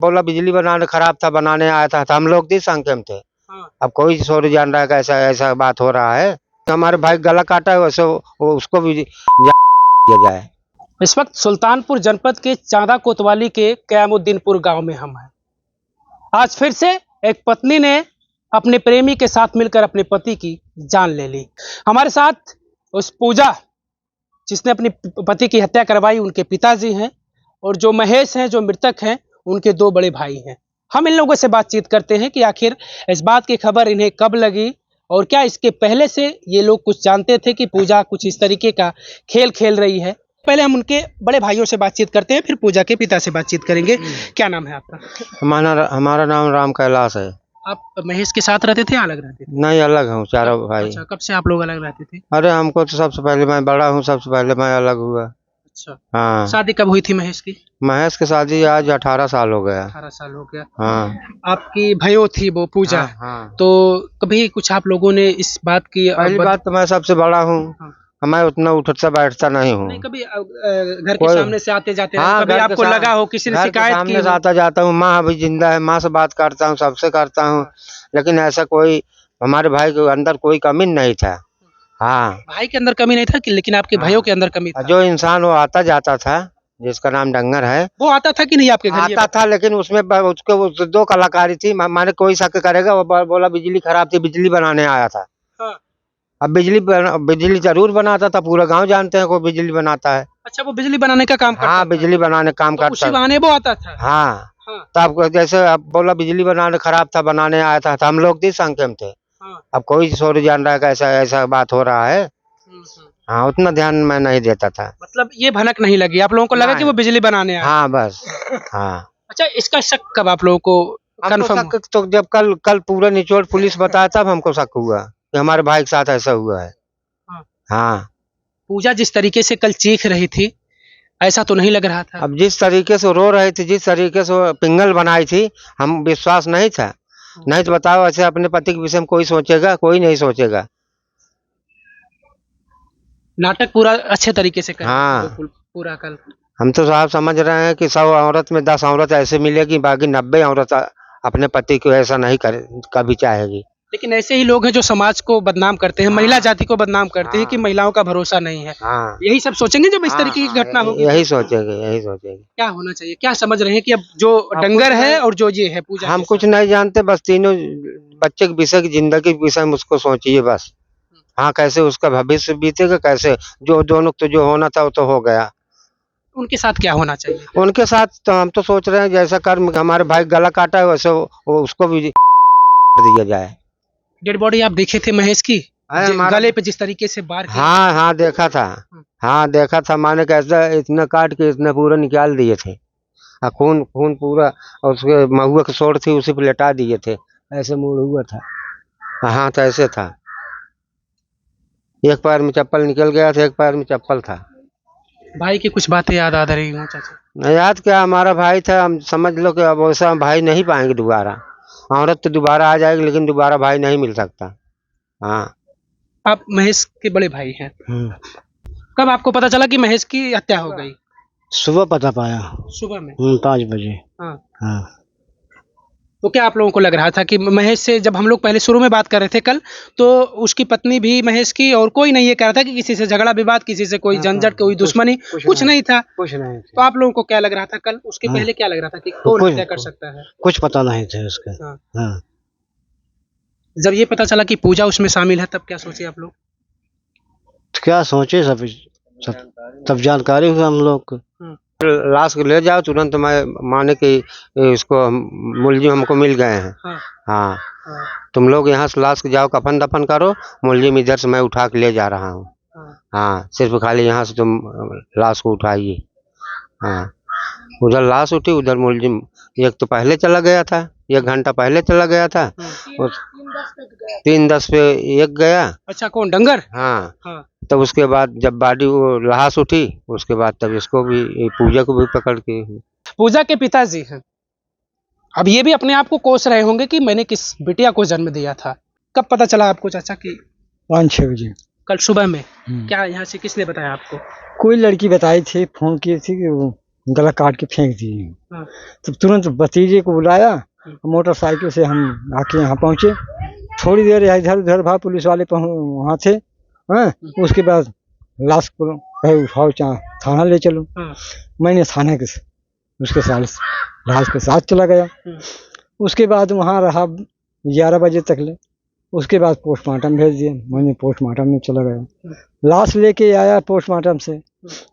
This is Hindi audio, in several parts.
बोला बिजली बनाने खराब था, बनाने आया था तो हम लोग भी संख्या में थे। अब कोई थोड़ी जान रहा है कि ऐसा ऐसा बात हो रहा है। तो हमारे भाई गला काटा है, वैसे उसको भी किया जाए। इस वक्त सुल्तानपुर जनपद के चांदा कोतवाली के कयामुद्दीनपुर गांव में हम हैं। आज फिर से एक पत्नी ने अपने प्रेमी के साथ मिलकर अपने पति की जान ले ली। हमारे साथ उस पूजा जिसने अपने पति की हत्या करवाई, उनके पिताजी हैं, और जो महेश हैं, जो मृतक हैं, उनके 2 बड़े भाई हैं। हम इन लोगों से बातचीत करते हैं कि आखिर इस बात की खबर इन्हें कब लगी और क्या इसके पहले से ये लोग कुछ जानते थे कि पूजा कुछ इस तरीके का खेल खेल रही है। पहले हम उनके बड़े भाइयों से बातचीत करते हैं, फिर पूजा के पिता से बातचीत करेंगे। क्या नाम है आपका? हमारा नाम राम कैलाश है। आप महेश के साथ रहते थे या अलग रहते थे? नहीं, अलग हूँ, चारों भाई। अच्छा, कब से आप लोग अलग रहते थे? अरे हमको तो सबसे पहले, मैं बड़ा हूँ, सबसे पहले मैं अलग हुआ। अच्छा, हाँ। शादी कब हुई थी महेश की? महेश की शादी आज 18 साल हो गया। 18 साल हो गया। हाँ। आपकी भयो थी वो पूजा। हाँ। तो कभी कुछ आप लोगों ने इस बात की पहली बात तो मैं सबसे बड़ा हूँ। हाँ। मैं उतना उठता बैठता नहीं हूँ। नहीं, कभी घर के सामने से आते जाते रहे, हाँ, कभी आपको लगा हो किसी ने शिकायत की सामने से आता जाता हूँ। माँ अभी जिंदा है, माँ से बात करता हूँ, सबसे करता हूँ, लेकिन ऐसा कोई हमारे भाई के अंदर कोई कमी नहीं था। हाँ, भाई के अंदर कमी नहीं था कि, लेकिन आपके भाइयों के अंदर कमी था। जो इंसान वो आता जाता था, जिसका नाम डंगर है, वो आता था कि नहीं आपके घर? आता था, लेकिन उसमें उसके 2 कलाकारी थी। माने कोई शक करेगा, वो बोला बिजली खराब थी, बिजली बनाने आया था। हाँ। अब बिजली जरूर बनाता था, पूरा गांव जानते हैं कोई बिजली बनाता है। अच्छा, वो बिजली बनाने का काम करता हाँ, था। बिजली बनाने काम तो करता उसी बहाने वो आता था। हाँ। हाँ। तो अब जैसे अब बोला बिजली बनाने खराब था, बनाने आया था तो हम लोग भी संख्या में थे। हाँ। अब कोई थोड़ी जान रहा है कि ऐसा ऐसा बात हो रहा है। हाँ, उतना ध्यान मैं नहीं देता था। मतलब ये भनक नहीं लगी आप लोगों को? लगा कि वो बिजली बनाने आया? हाँ, बस। हाँ। अच्छा, इसका शक कब आप लोगों को कंफर्म? तो जब कल पूरा निचोड़ पुलिस बताया तब हमको शक हुआ कि हमारे भाई के साथ ऐसा हुआ है। हाँ। हाँ। पूजा जिस तरीके से कल चीख रही थी, ऐसा तो नहीं लग रहा था? अब जिस तरीके से रो रही थी, जिस तरीके से वो पिंगल बनाई थी, हम विश्वास नहीं था। नहीं तो बताओ, ऐसे अपने पति के विषय में कोई सोचेगा? कोई नहीं सोचेगा। नाटक पूरा अच्छे तरीके से कर हाँ। पूरा कल हम तो साहब समझ रहे हैं कि 100 औरत में 10 औरत ऐसे मिलेगी, बाकी 90 औरत अपने पति को ऐसा नहीं करे कभी चाहेगी। लेकिन ऐसे ही लोग हैं जो समाज को बदनाम करते हैं, महिला जाति को बदनाम करते हैं कि महिलाओं का भरोसा नहीं है। हाँ। यही सब सोचेंगे जब इस तरीके की घटना होगी। यही सोचेंगे। क्या होना चाहिए? क्या समझ रहे हैं कि अब जो डंगर है और जो ये है पूजा? हम कुछ नहीं जानते, बस तीनों बच्चे के विषय की, जिंदगी के विषय में उसको सोचिए बस। हाँ, कैसे उसका भविष्य बीतेगा, कैसे जो दोनों तो जो होना था वो तो हो गया। उनके साथ क्या होना चाहिए? उनके साथ तो हम तो सोच रहे हैं जैसा कर्म हमारे भाई गला काटा है, वैसे उसको भी दिया जाए। डेड बॉडी आप देखे थे महेश की? गले पे जिस तरीके से बार किया? हाँ, देखा था। हाँ, देखा था। माने कैसा इतना काट के इतना पूरा निकाल दिए थे, खून पूरा, और उसके महुआ की सोड़ थी उसी पे लेटा दिए थे, ऐसे मुड़ हुआ था। हाँ, तो ऐसे था। एक पैर में चप्पल निकल गया था, एक पैर में चप्पल था। भाई की कुछ बातें याद आ रही हूँ चाचा? याद क्या, हमारा भाई था। हम समझ लो कि अब वैसा भाई नहीं पाएंगे दोबारा। औरत तो दोबारा आ जाएगी, लेकिन दोबारा भाई नहीं मिल सकता। हाँ। आप महेश के बड़े भाई हैं। कब आपको पता चला कि महेश की हत्या हो गई? सुबह पता पाया। सुबह में? 5 बजे। हाँ। हाँ। तो क्या आप लोगों को लग रहा था कि महेश से, जब हम लोग पहले शुरू में बात कर रहे थे कल, तो उसकी पत्नी भी महेश की, और कोई नहीं ये कह रहा था कि किसी से झगड़ा विवाद, किसी से कोई झंझट, कोई दुश्मनी, कुछ नहीं था? कुछ नहीं। तो आप लोगों को क्या लग रहा था कल? उसके पहले क्या लग रहा था कि कौन हत्या कर सकता है? कुछ पता नहीं था उसका। हाँ। जब ये पता चला कि पूजा उसमें शामिल है, तब क्या सोचे आप लोग? क्या सोचे, सब तब जानकारी हुई हम लोग को। लाश को ले जाओ तुरंत। मैं माने कि इसको मुलजिम हमको मिल गए हैं। हाँ। तुम लोग यहाँ से लाश को जाओ, कफन दफन करो, मुलजिम इधर से मैं उठा के ले जा रहा हूँ। हाँ, सिर्फ खाली यहाँ से तुम लाश को उठाइए। हाँ, उधर लाश उठी, उधर मुलजिम एक तो पहले चला गया था, 1 घंटा पहले चला गया था। 3:10 पे एक गया। अच्छा, कौन, डंगर? हाँ। तब उसके बाद जब बॉडी वो लाश उठी, उसके बाद तब इसको भी, पूजा को भी पकड़ के। पूजा के पिताजी हैं। अब ये भी अपने आप को कोस रहे होंगे कि मैंने किस बिटिया को जन्म दिया था। कब पता चला आपको चाचा की? 5-6 बजे कल सुबह में। क्या यहाँ से किसने बताया आपको? कोई लड़की बताई थी, फोन की थी कि वो गला काट के फेंक दिए। हाँ। तो तुरंत भतीजे को बुलाया, मोटरसाइकिल से हम आके यहाँ पहुँचे। थोड़ी देर इधर उधर भाग, पुलिस वाले वहाँ थे। हाँ, उसके बाद लाश को कहे उठाओ, थाना ले चलो। हाँ। मैंने थाने के उसके साथ लाश के साथ चला गया। उसके बाद वहाँ रहा 11 बजे तक ले। उसके बाद पोस्टमार्टम भेज दिया, मैंने पोस्टमार्टम में चला गया। लाश लेके आया पोस्टमार्टम से,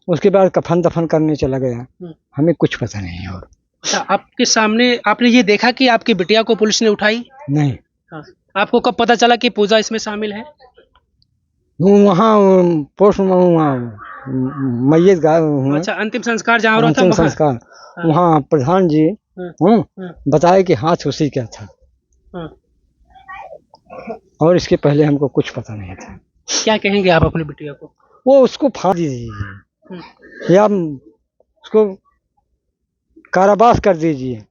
उसके बाद कफन दफन करने चला गया। हमें कुछ पता नहीं है। और अच्छा, आपके सामने आपने ये देखा कि आपकी बिटिया को पुलिस ने उठाई? नहीं। हाँ। आपको कब पता चला कि पूजा इसमें शामिल है? वहाँ पोस्ट मैयत अच्छा, अंतिम संस्कार जहाँ हो रहा था अंतिम वहाँ? संस्कार हाँ। वहाँ प्रधान जी बताए कि हाथ उसी का था। हाँ। और इसके पहले हमको कुछ पता नहीं था। क्या कहेंगे आप अपनी बिटिया को? वो उसको फांसी दीजिए या उसको कारावास कर दीजिए।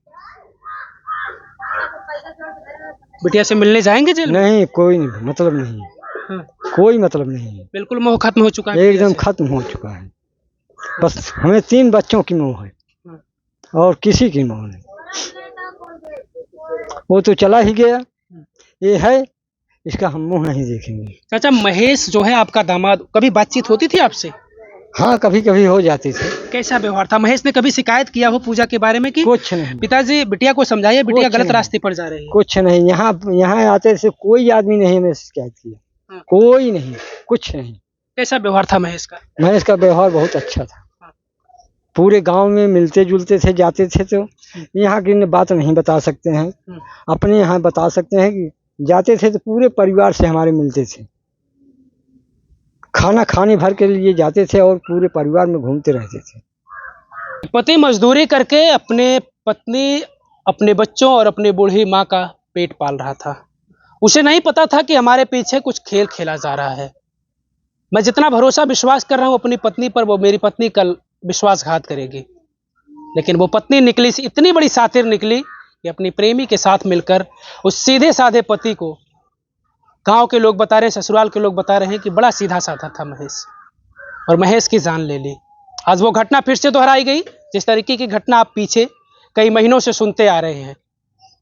बिटिया से मिलने जाएंगे जेल में? नहीं, कोई मतलब नहीं। हाँ। कोई मतलब नहीं। बिल्कुल मोह खत्म हो चुका है, एकदम खत्म हो चुका है। बस हमें 3 बच्चों की मोह है और किसी की मोह नहीं। वो तो चला ही गया, ये है, इसका हम मुंह नहीं देखेंगे। चाचा, महेश जो है आपका दामाद, कभी बातचीत होती थी आपसे? हाँ, कभी कभी हो जाती थी। कैसा व्यवहार था? महेश ने कभी शिकायत किया हो पूजा के बारे में कि कुछ नहीं। पिताजी बिटिया को समझाइए, बिटिया कुछ गलत नहीं। रास्ते पर जा रही है? कुछ नहीं। यहाँ आते से कोई आदमी नहीं हमें शिकायत किया। हाँ। कोई नहीं, कुछ नहीं। कैसा व्यवहार था महेश का? महेश का व्यवहार बहुत अच्छा था। पूरे गांव में मिलते जुलते थे, जाते थे। तो यहाँ की बात नहीं बता सकते हैं, अपने यहाँ बता सकते हैं कि जाते थे तो पूरे परिवार से हमारे मिलते थे। खाना खाने भर के लिए जाते थे और पूरे परिवार में घूमते रहते थे। पति मजदूरी करके अपने पत्नी, अपने बच्चों और अपनी बूढ़ी माँ का पेट पाल रहा था। उसे नहीं पता था कि हमारे पीछे कुछ खेल खेला जा रहा है। मैं जितना भरोसा विश्वास कर रहा हूँ अपनी पत्नी पर, वो मेरी पत्नी कल विश्वासघात करेगी। लेकिन वो पत्नी निकली, इतनी बड़ी सातिर निकली कि अपनी प्रेमी के साथ मिलकर उस सीधे साधे पति को, गांव के लोग बता रहे हैं, ससुराल के लोग बता रहे हैं कि बड़ा सीधा साधा था महेश, और महेश की जान ले ली। आज वो घटना फिर से दोहराई गई, जिस तरीके की घटना आप पीछे कई महीनों से सुनते आ रहे हैं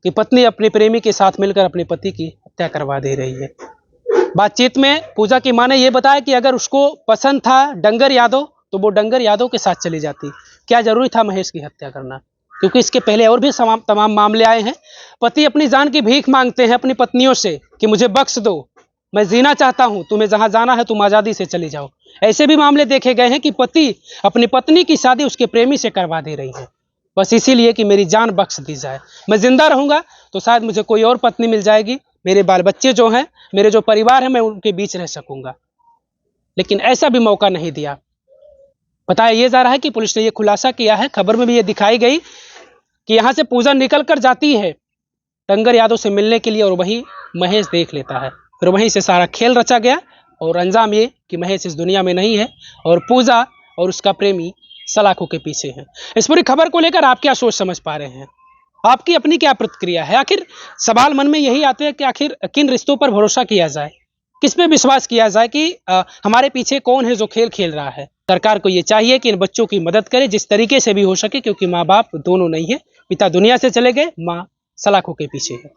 कि पत्नी अपने प्रेमी के साथ मिलकर अपने पति की हत्या करवा दे रही है। बातचीत में पूजा की मां ने यह बताया कि अगर उसको पसंद था डंगर यादव तो वो डंगर यादव के साथ चली जाती। क्या जरूरी था महेश की हत्या करना? क्योंकि इसके पहले और भी तमाम मामले आए हैं। पति अपनी जान की भीख मांगते हैं अपनी पत्नियों से कि मुझे बख्श दो, मैं जीना चाहता हूं, तुम्हें जहां जाना है तुम आजादी से चली जाओ। ऐसे भी मामले देखे गए हैं कि पति अपनी पत्नी की शादी उसके प्रेमी से करवा दे रही है, बस इसीलिए कि मेरी जान बख्श दी जाए। मैं जिंदा रहूंगा तो शायद मुझे कोई और पत्नी मिल जाएगी, मेरे बाल बच्चे जो हैं, मेरे जो परिवार है, मैं उनके बीच रह सकूंगा। लेकिन ऐसा भी मौका नहीं दिया। बताया ये जा रहा है कि पुलिस ने ये खुलासा किया है, खबर में भी ये दिखाई गई कि यहाँ से पूजा निकल कर जाती है डंगर यादव से मिलने के लिए, और वहीं महेश देख लेता है। फिर वहीं से सारा खेल रचा गया और अंजाम ये कि महेश इस दुनिया में नहीं है और पूजा और उसका प्रेमी सलाखों के पीछे है। इस पूरी खबर को लेकर आप क्या सोच समझ पा रहे हैं? आपकी अपनी क्या प्रतिक्रिया है? आखिर सवाल मन में यही आते हैं कि आखिर किन रिश्तों पर भरोसा किया जाए, किस पे विश्वास किया जाए कि हमारे पीछे कौन है जो खेल खेल रहा है। सरकार को ये चाहिए कि इन बच्चों की मदद करे जिस तरीके से भी हो सके, क्योंकि माँ बाप दोनों नहीं है। पिता दुनिया से चले गए, माँ सलाखों के पीछे है।